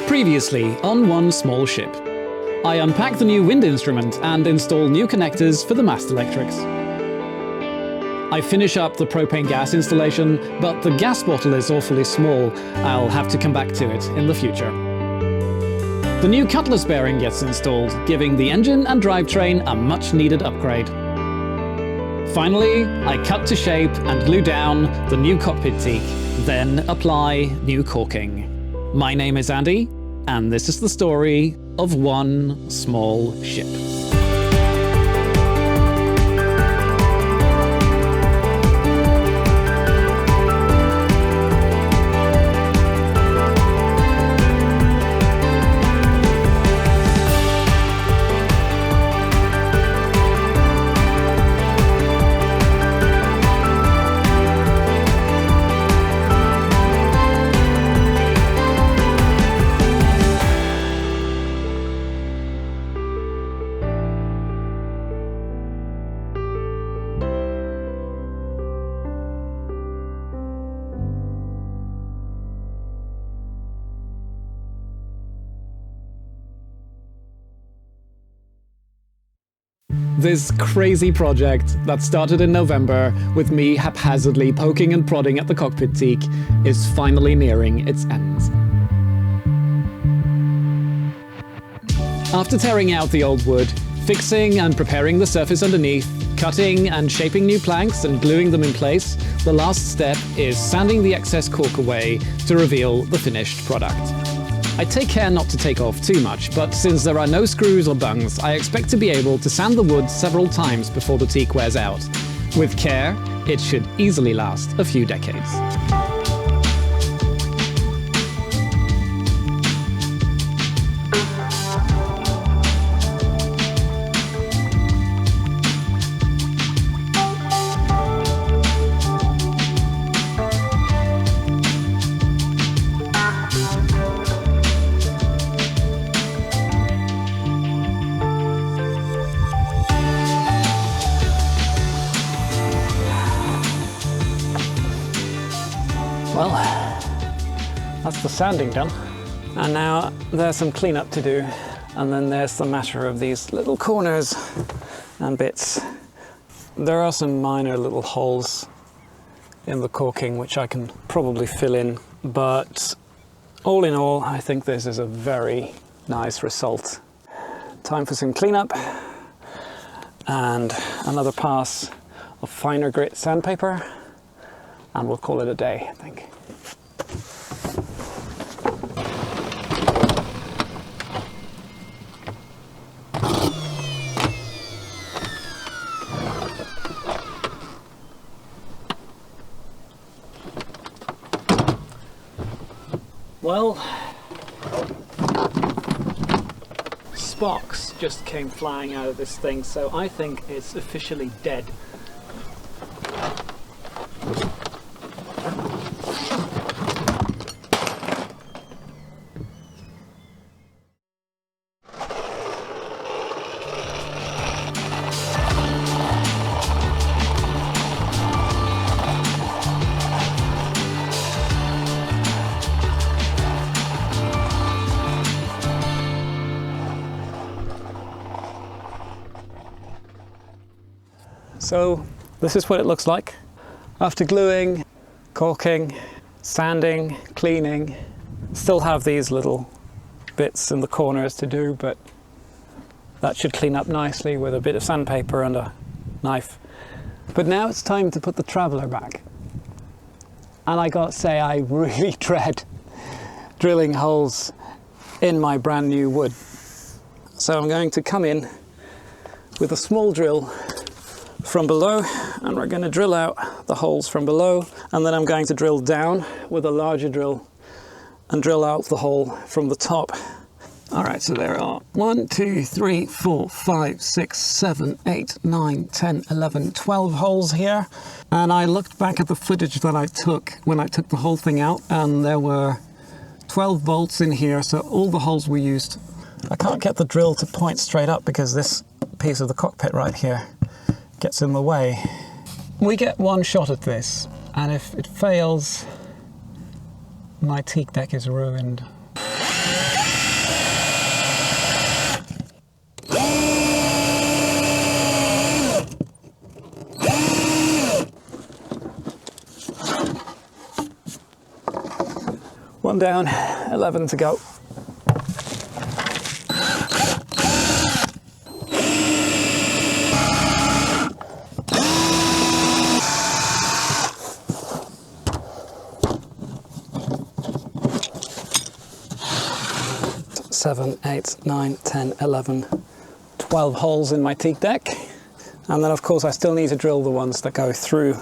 Previously on One Small Ship. I unpack the new wind instrument and install new connectors for the mast electrics. I finish up the propane gas installation, but the gas bottle is awfully small. I'll have to come back to it in the future. The new cutlass bearing gets installed, giving the engine and drivetrain a much-needed upgrade. Finally, I cut to shape and glue down the new cockpit teak, then apply new caulking. My name is Andy, and this is the story of One Small Ship. This crazy project that started in November with me haphazardly poking and prodding at the cockpit teak is finally nearing its end. After tearing out the old wood, fixing and preparing the surface underneath, cutting and shaping new planks and gluing them in place, the last step is sanding the excess caulk away to reveal the finished product. I take care not to take off too much, but since there are no screws or bungs, I expect to be able to sand the wood several times before the teak wears out. With care, it should easily last a few decades. Well, that's the sanding done. And now there's some cleanup to do. And then there's the matter of these little corners and bits. There are some minor little holes in the caulking which I can probably fill in. But all in all, I think this is a very nice result. Time for some cleanup and another pass of finer grit sandpaper. And we'll call it a day, I think. Well, sparks just came flying out of this thing, so I think it's officially dead. So this is what it looks like after gluing, caulking, sanding, cleaning. Still have these little bits in the corners to do, but that should clean up nicely with a bit of sandpaper and a knife. But now it's time to put the traveller back. And I gotta say, I really dread drilling holes in my brand new wood. So I'm going to come in with a small drill from below, and we're going to drill out the holes from below, and then I'm going to drill down with a larger drill and drill out the hole from the top. Alright, so there are 1, 2, 3, 4, 5, 6, 7, 8, 9, 10, 11, 12 holes here. And I looked back at the footage that I took when I took the whole thing out, and there were 12 bolts in here, so all the holes were used. I can't get the drill to point straight up because this piece of the cockpit right here gets in the way. We get one shot at this, and if it fails, my teak deck is ruined. One down, 11 to go. Seven, 8, 9, 10, 11, 12 holes in my teak deck. And then of course I still need to drill the ones that go through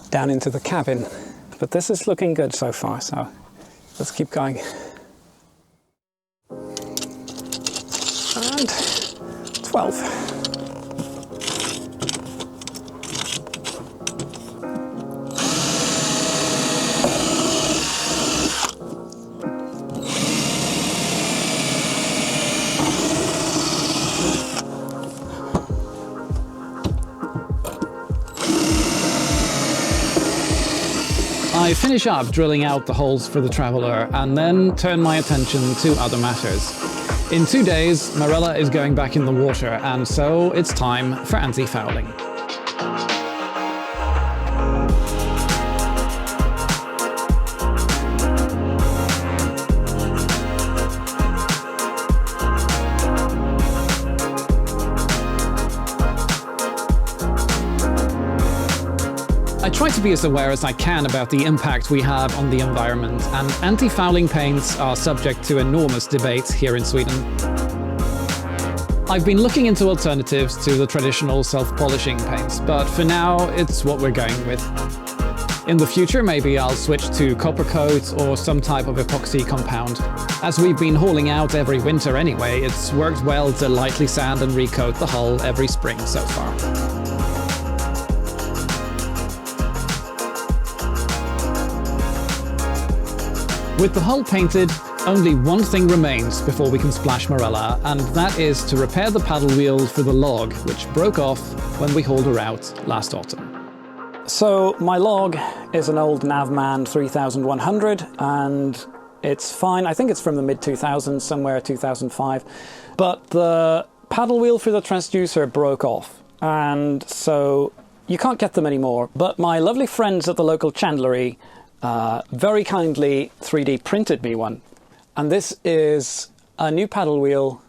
down into the cabin. But this is looking good so far, so let's keep going. And 12. I finish up drilling out the holes for the Traveller and then turn my attention to other matters. In 2 days, Marella is going back in the water, and so it's time for anti-fouling. I try to be as aware as I can about the impact we have on the environment, and anti-fouling paints are subject to enormous debate here in Sweden. I've been looking into alternatives to the traditional self-polishing paints, but for now it's what we're going with. In the future, maybe I'll switch to copper coat or some type of epoxy compound. As we've been hauling out every winter anyway, it's worked well to lightly sand and recoat the hull every spring so far. With the hull painted, only one thing remains before we can splash Marella, and that is to repair the paddle wheel for the log, which broke off when we hauled her out last autumn. So my log is an old Navman 3100 and it's fine. I think it's from the mid-2000s, somewhere 2005. But the paddle wheel for the transducer broke off, and so you can't get them anymore. But my lovely friends at the local chandlery very kindly 3D printed me one. And this is a new paddle wheel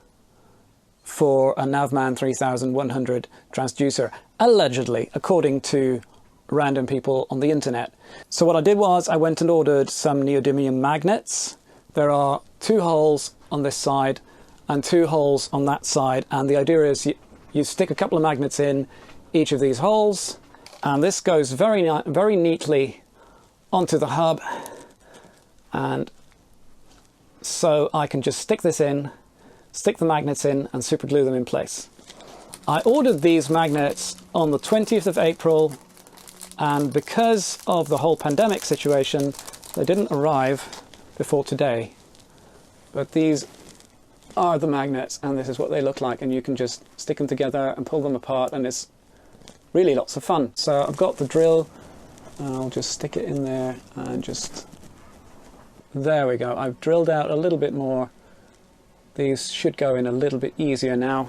for a Navman 3100 transducer, allegedly, according to random people on the internet. So what I did was I went and ordered some neodymium magnets. There are 2 holes on this side and 2 holes on that side, and the idea is you stick a couple of magnets in each of these holes, and this goes very neatly onto the hub, and so I can just stick this in, stick the magnets in, and super glue them in place. I ordered these magnets on the 20th of April, and because of the whole pandemic situation, they didn't arrive before today. But these are the magnets, and this is what they look like, and you can just stick them together and pull them apart, and it's really lots of fun. So I've got the drill. I'll just stick it in there and just, there we go. I've drilled out a little bit more. These should go in a little bit easier now.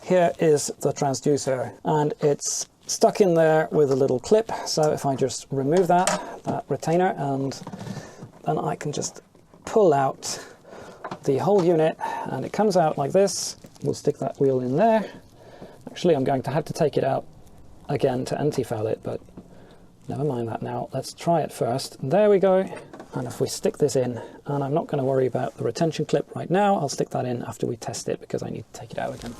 Here is the transducer, and it's stuck in there with a little clip. So if I just remove that retainer, and then I can just pull out the whole unit, and it comes out like this. We'll stick that wheel in there. Actually, I'm going to have to take it out again to anti-foul it, but never mind that now. Let's try it first. There we go. And if we stick this in, and I'm not going to worry about the retention clip right now, I'll stick that in after we test it because I need to take it out again.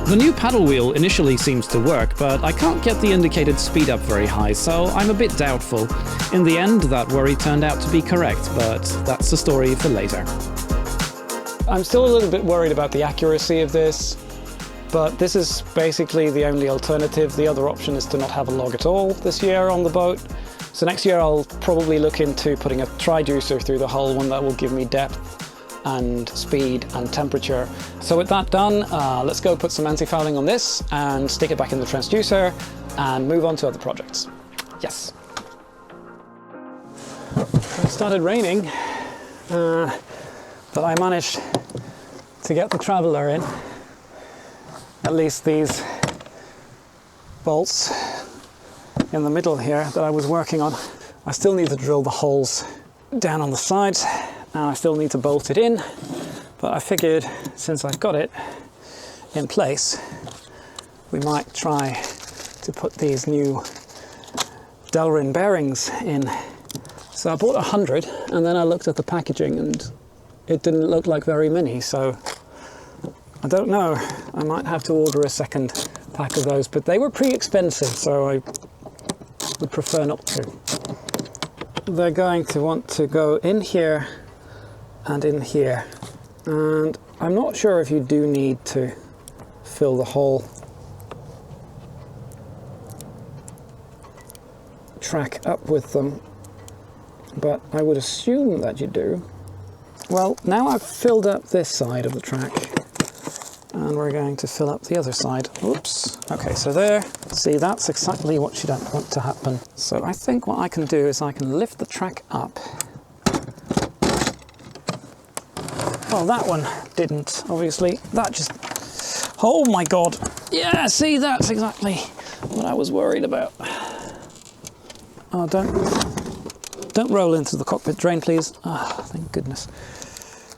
The new paddle wheel initially seems to work, but I can't get the indicated speed up very high, so I'm a bit doubtful. In the end, that worry turned out to be correct, but that's a story for later. I'm still a little bit worried about the accuracy of this, but this is basically the only alternative. The other option is to not have a log at all this year on the boat. So next year I'll probably look into putting a transducer through the hull, one that will give me depth and speed and temperature. So with that done, let's go put some anti-fouling on this and stick it back in the transducer and move on to other projects. Yes. It started raining, but I managed to get the traveller in. At least these bolts in the middle here that I was working on. I still need to drill the holes down on the sides, and I still need to bolt it in, but I figured since I've got it in place, we might try to put these new Delrin bearings in. So I bought 100, and then I looked at the packaging and it didn't look like very many, so I don't know, I might have to order a second pack of those, but they were pretty expensive, so I would prefer not to. They're going to want to go in here and in here, and I'm not sure if you do need to fill the whole track up with them, but I would assume that you do. Well, now I've filled up this side of the track, and we're going to fill up the other side. Oops. Okay, so there. See, that's exactly what you don't want to happen. So I think what I can do is I can lift the track up. Well, that one didn't, obviously. That just... Oh my God. Yeah, see, that's exactly what I was worried about. Oh, don't roll into the cockpit drain, please. Ah, oh, thank goodness.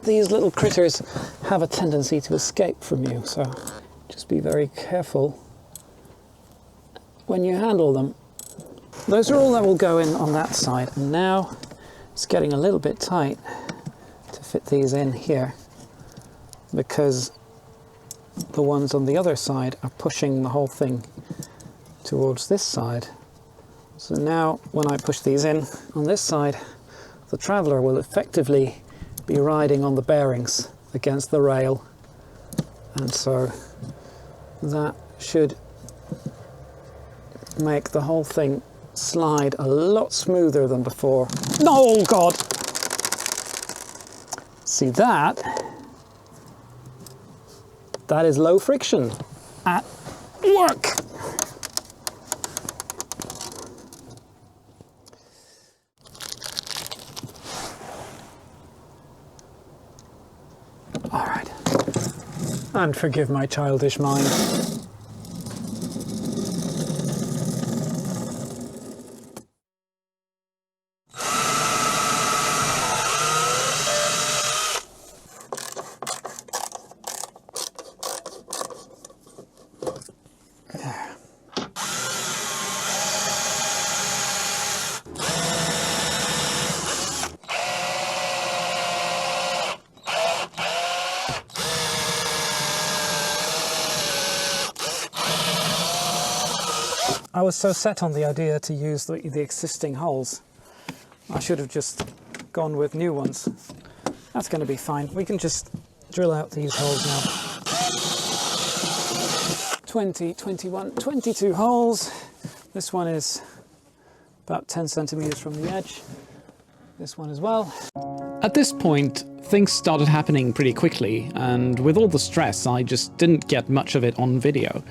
These little critters have a tendency to escape from you, so just be very careful when you handle them. Those are all that will go in on that side, and now it's getting a little bit tight to fit these in here because the ones on the other side are pushing the whole thing towards this side. So now when I push these in on this side, the traveller will effectively be riding on the bearings against the rail, and so that should make the whole thing slide a lot smoother than before. Oh God! See that? That is low friction at work. All right, and forgive my childish mind. I was so set on the idea to use the existing holes. I should have just gone with new ones. That's going to be fine. We can just drill out these holes now. 20, 21, 22 holes. This one is about 10 centimeters from the edge. This one as well. At this point, things started happening pretty quickly, and with all the stress, I just didn't get much of it on video.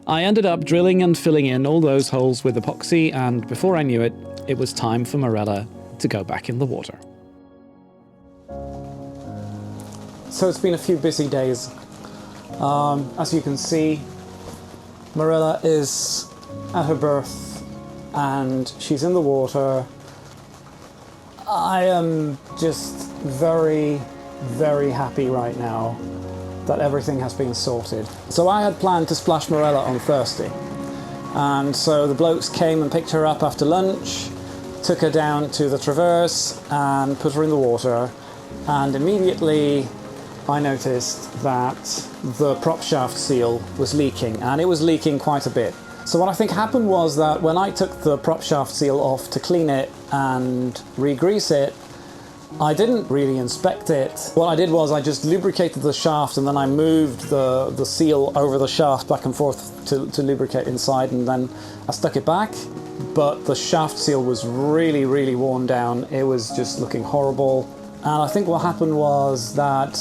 I ended up drilling and filling in all those holes with epoxy, and before I knew it, it was time for Marella to go back in the water. So it's been a few busy days. As you can see, Marella is at her berth and she's in the water. I am just very, very happy right now that everything has been sorted. So I had planned to splash Marella on Thursday, and so the blokes came and picked her up after lunch, took her down to the traverse and put her in the water, and immediately I noticed that the prop shaft seal was leaking, and it was leaking quite a bit. So what I think happened was that when I took the prop shaft seal off to clean it and re-grease it, I didn't really inspect it. What I did was I just lubricated the shaft, and then I moved the seal over the shaft back and forth to lubricate inside, and then I stuck it back. But the shaft seal was really, really worn down. It was just looking horrible. And I think what happened was that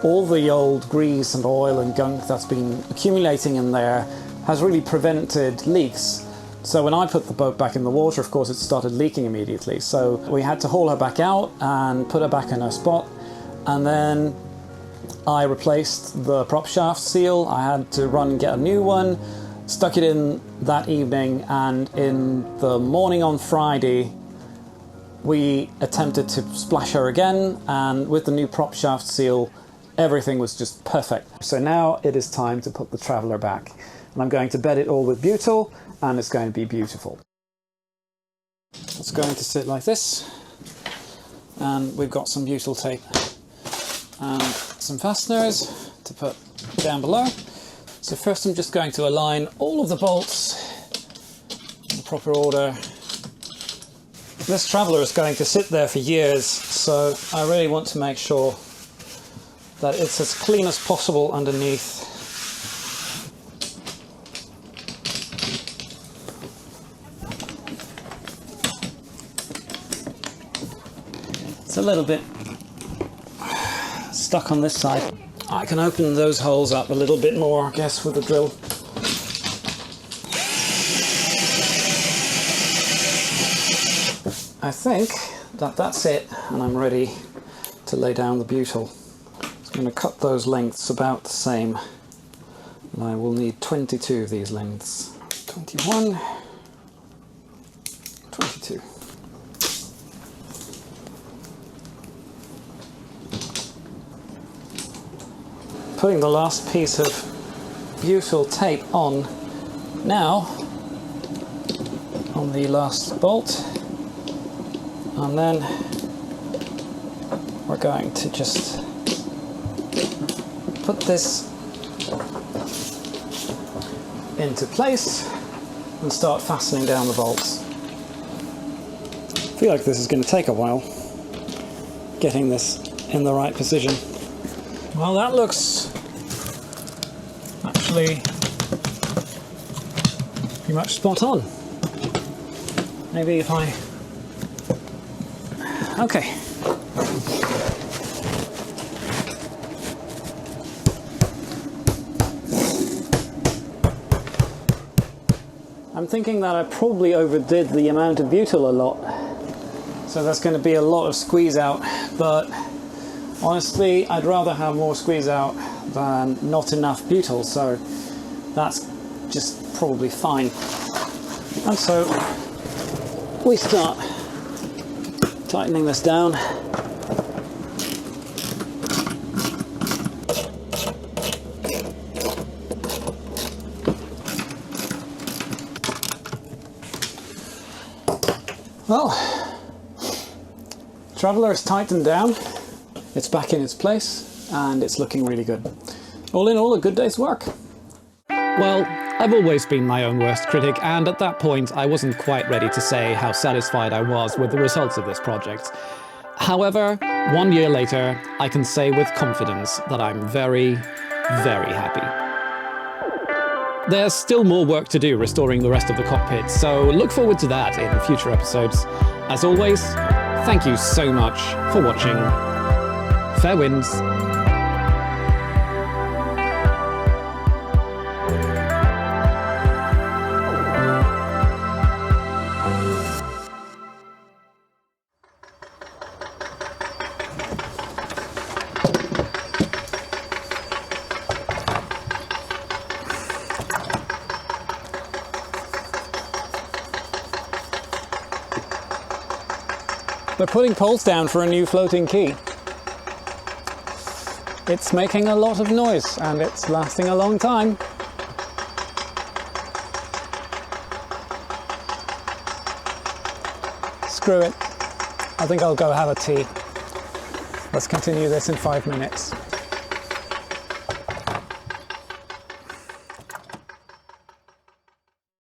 all the old grease and oil and gunk that's been accumulating in there has really prevented leaks. So when I put the boat back in the water, of course, it started leaking immediately. So we had to haul her back out and put her back in her spot. And then I replaced the prop shaft seal. I had to run and get a new one, stuck it in that evening, and in the morning on Friday we attempted to splash her again, and with the new prop shaft seal everything was just perfect. So now it is time to put the Traveller back, and I'm going to bed it all with butyl, and it's going to be beautiful. It's going to sit like this, and we've got some butyl tape and some fasteners to put down below. So first I'm just going to align all of the bolts in the proper order. This Traveller is going to sit there for years, so I really want to make sure that it's as clean as possible underneath. It's a little bit stuck on this side. I can open those holes up a little bit more, I guess, with the drill. I think that that's it, and I'm ready to lay down the butyl. I'm going to cut those lengths about the same, and I will need 22 of these lengths. 21, 22. Putting the last piece of butyl tape on now, on the last bolt, and then we're going to just put this into place and start fastening down the bolts. I feel like this is going to take a while, getting this in the right position. Well, that looks actually pretty much spot on. Maybe if I... Okay. I'm thinking that I probably overdid the amount of butyl a lot, so there's going to be a lot of squeeze out, but honestly I'd rather have more squeeze out than not enough butyl, so that's just probably fine. And so we start tightening this down. Well, Traveller is tightened down, it's back in its place, and it's looking really good. All in all, a good day's work. Well, I've always been my own worst critic, and at that point I wasn't quite ready to say how satisfied I was with the results of this project. However, 1 year later, I can say with confidence that I'm very, very happy. There's still more work to do restoring the rest of the cockpit, so look forward to that in future episodes. As always, thank you so much for watching. Fair winds. We're putting poles down for a new floating quay. It's making a lot of noise and it's lasting a long time. Screw it. I think I'll go have a tea. Let's continue this in 5 minutes.